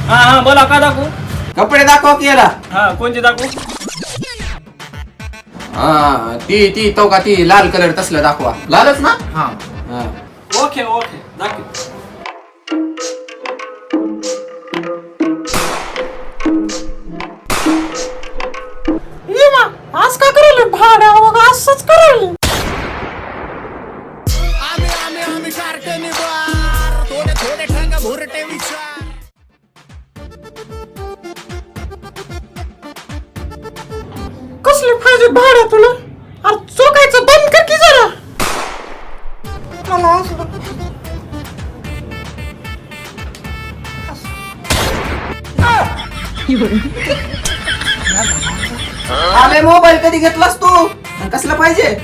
हा हा बोला, का दाखवू? कपडे दाखवा की याला. हा कोणते दाखवू? हा ती तो का ती लाल कलर तसलं दाखवा. लालच ना? हा हा. ओके ओके दाखव. आज का करायला भाड्या बघ असंच करायला. कसले पाहिजे भाड्या तुला? अरे चोकायचं बंद कर की जरा. मला असं अरे मोबाईल कधी घेतलास तू? आणि कसला पाहिजे?